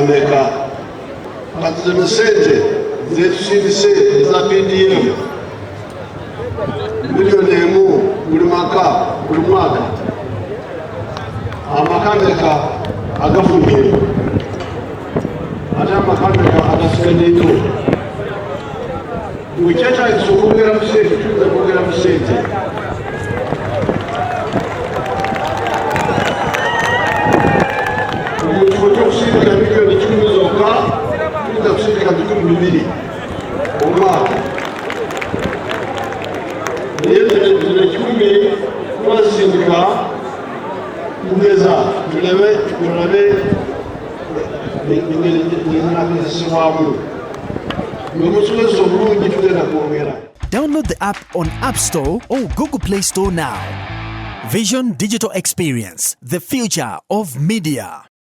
ameka kati zino sente zetusindise eza PDM milioni emu buli maka buli mwaka amaka ameka agafunye ate amaka ameka agasigaddeyo wekyetaagisa okwongera mu sente tuyinza kwongera mu sente mu kifo ky'okusindika milioni 10 zokka tuyinza kusindika 200 omwaka naye zino 10 twazisindika tugeza tulabe ng'ezinaakozesebwamu n'omusobozesa obulungi tugenda kwongera. Download the app on App Store or Google Play Store now. Vision Digital Experience, the future of media.